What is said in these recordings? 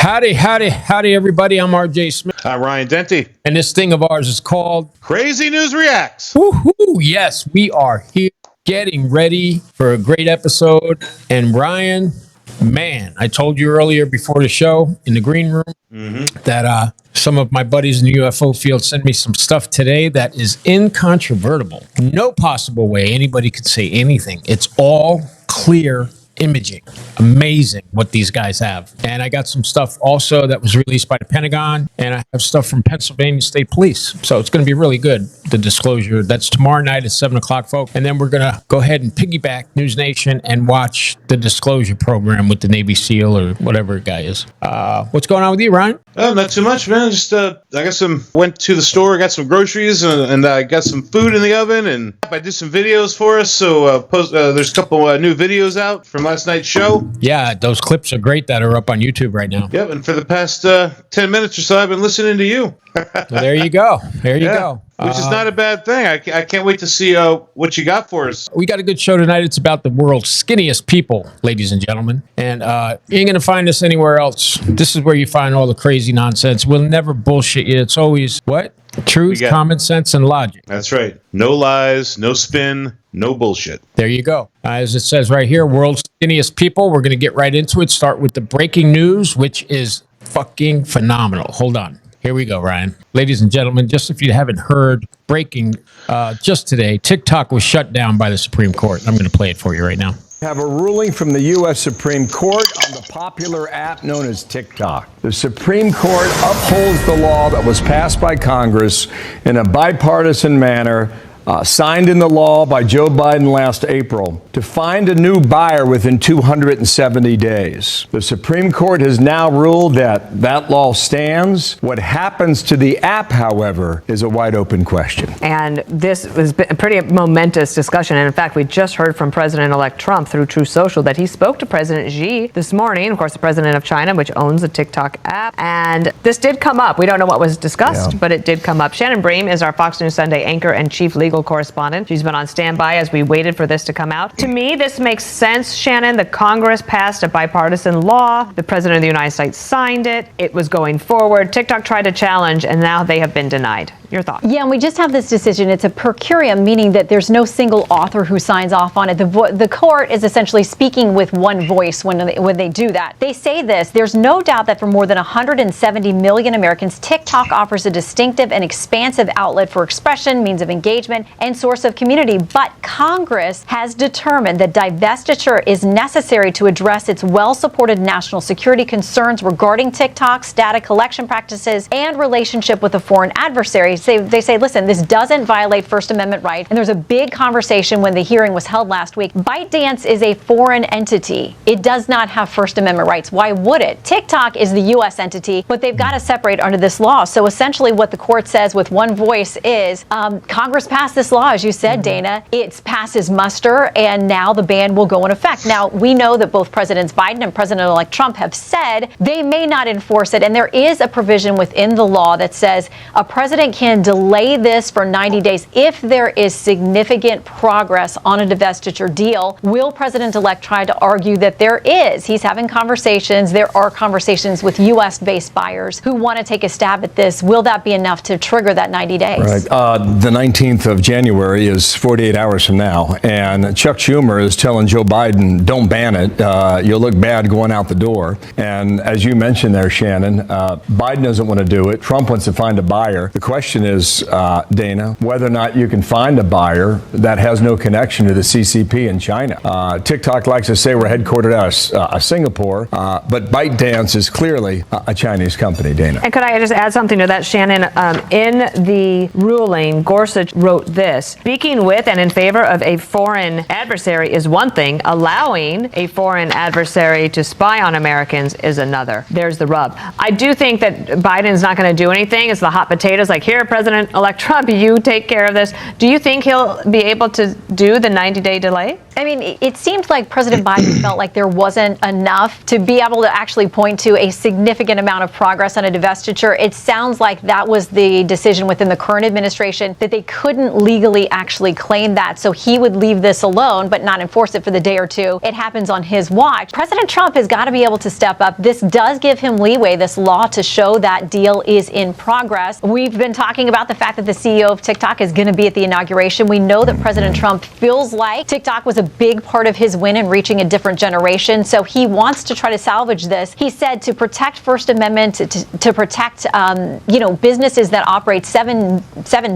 Howdy, everybody. I'm RJ Smith. I'm Ryan Dente. And this thing of ours is called Crazy News Reacts. Woohoo! Yes, we are here getting ready for a great episode. And Ryan, man, I told you earlier before the show in the green room that some of my buddies in the UFO field sent me some stuff today that is incontrovertible. No possible way anybody could say anything. It's all clear imaging. Amazing what these guys have. And I got some stuff also that was released by the Pentagon, and I have stuff from Pennsylvania State Police. So it's going to be really good, the disclosure. That's tomorrow night at 7 o'clock, folks. And then we're going to go ahead and piggyback News Nation and watch the disclosure program with the Navy SEAL or whatever guy is. What's going on with you, Ryan? Oh, not too much, man. Just went to the store, got some groceries, and I got some food in the oven, and I did some videos for us. So there's a couple new videos out from last night's show. Yeah, those clips are great that are up on YouTube right now. Yep, and for the past 10 minutes or so, I've been listening to you. Well, there you go. There you go. Which is not a bad thing. I can't wait to see what you got for us. We got a good show tonight. It's about the world's skinniest people, ladies and gentlemen. And you ain't going to find this anywhere else. This is where you find all the crazy nonsense. We'll never bullshit you. It's always, what? Truth, common sense, and logic. That's right. No lies, no spin, no bullshit. There you go. As it says right here, world's skinniest people. We're going to get right into it. Start with the breaking news, which is fucking phenomenal. Hold on. Here we go, Ryan. Ladies and gentlemen, just if you haven't heard, breaking just today, TikTok was shut down by the Supreme Court. I'm going to play it for you right now. Have a ruling from the U.S. Supreme Court on the popular app known as TikTok. The Supreme Court upholds the law that was passed by Congress in a bipartisan manner, signed into law by Joe Biden last April, to find a new buyer within 270 days. The Supreme Court has now ruled that that law stands. What happens to the app, however, is a wide open question. And this was a pretty momentous discussion. And in fact, we just heard from President-elect Trump through Truth Social that he spoke to President Xi this morning, of course, the president of China, which owns the TikTok app. And this did come up. We don't know what was discussed, but it did come up. Shannon Bream is our Fox News Sunday anchor and chief legal correspondent. She's been on standby as we waited for this to come out. To me, this makes sense, Shannon. The Congress passed a bipartisan law. The president of the United States signed it. It was going forward. TikTok tried to challenge, and now they have been denied. Your thoughts? Yeah, and we just have this decision. It's a per curiam, meaning that there's no single author who signs off on it. The court is essentially speaking with one voice when they do that. They say this: there's no doubt that for more than 170 million Americans, TikTok offers a distinctive and expansive outlet for expression, means of engagement, and source of community. But Congress has determined that divestiture is necessary to address its well-supported national security concerns regarding TikTok's data collection practices and relationship with a foreign adversary. They say, listen, this doesn't violate First Amendment rights. And there's a big conversation when the hearing was held last week. ByteDance is a foreign entity. It does not have First Amendment rights. Why would it? TikTok is the U.S. entity, but they've got to separate under this law. So essentially what the court says with one voice is Congress passed this law, as you said, Dana. It passes muster, and now the ban will go in effect. Now, we know that both Presidents Biden and President-elect Trump have said they may not enforce it, and there is a provision within the law that says a president can delay this for 90 days if there is significant progress on a divestiture deal. Will President-elect try to argue that there is? He's having conversations. There are conversations with U.S.-based buyers who want to take a stab at this. Will that be enough to trigger that 90 days? Right. The 19th of January is 48 hours from now, and Chuck Schumer is telling Joe Biden, don't ban it. You'll look bad going out the door. And as you mentioned there, Shannon, Biden doesn't want to do it. Trump wants to find a buyer. The question is, Dana, whether or not you can find a buyer that has no connection to the CCP in China. TikTok likes to say we're headquartered out of Singapore, but ByteDance is clearly a Chinese company, Dana. And could I just add something to that, Shannon? In the ruling, Gorsuch wrote this: speaking with and in favor of a foreign adversary is one thing. Allowing a foreign adversary to spy on Americans is another. There's the rub. I do think that Biden's not going to do anything. It's the hot potatoes, like, here, President-elect Trump, you take care of this. Do you think he'll be able to do the 90-day delay? I mean, it seemed like President Biden felt like there wasn't enough to be able to actually point to a significant amount of progress on a divestiture. It sounds like that was the decision within the current administration, that they couldn't legally actually claim that. So he would leave this alone, but not enforce it for the day or two. It happens on his watch. President Trump has got to be able to step up. This does give him leeway, this law, to show that deal is in progress. We've been talking about the fact that the CEO of TikTok is going to be at the inauguration. We know that President Trump feels like TikTok was a big part of his win in reaching a different generation. So he wants to try to salvage this. He said to protect First Amendment, to protect, businesses that operate 7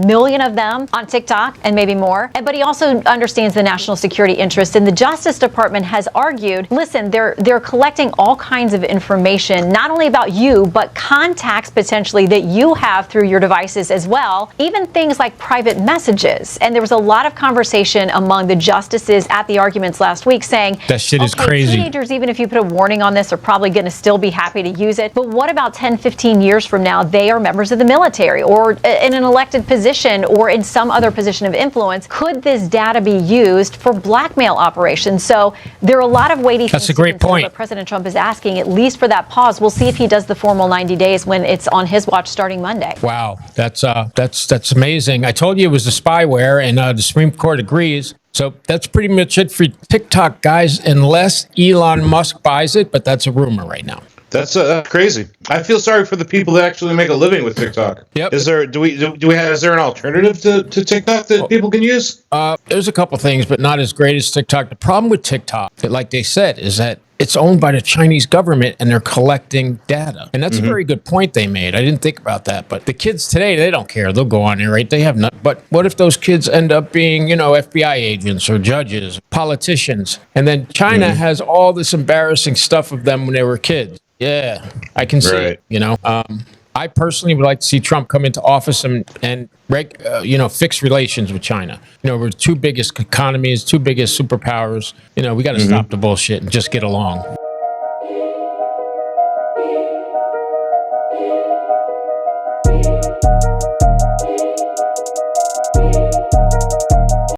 million of them on TikTok and maybe more. But he also understands the national security interest. And the Justice Department has argued, listen, they're collecting all kinds of information, not only about you, but contacts potentially that you have through your devices as well, even things like private messages. And there was a lot of conversation among the justices at the arguments last week saying, that shit is crazy. Teenagers, even if you put a warning on this, are probably going to still be happy to use it. But what about 10, 15 years from now, they are members of the military or in an elected position or in some other position of influence? Could this data be used for blackmail operations? So there are a lot of weighty things. That's a great point. But President Trump is asking, at least for that pause. We'll see if he does the formal 90 days when it's on his watch starting Monday. Wow, that's amazing. I told you it was the spyware, and the Supreme Court agrees. So that's pretty much it for TikTok, guys, unless Elon Musk buys it, but that's a rumor right now. That's crazy. I feel sorry for the people that actually make a living with TikTok. Yep. Is there an alternative to TikTok that people can use? There's a couple things, but not as great as TikTok. The problem with TikTok, like they said, is that it's owned by the Chinese government and they're collecting data. And that's a very good point they made. I didn't think about that. But the kids today, they don't care. They'll go on there, right? They have nothing. But what if those kids end up being, FBI agents or judges, politicians? And then China has all this embarrassing stuff of them when they were kids. Yeah, I can see it, I personally would like to see Trump come into office and fix relations with China. We're two biggest economies, two biggest superpowers. We got to stop the bullshit and just get along.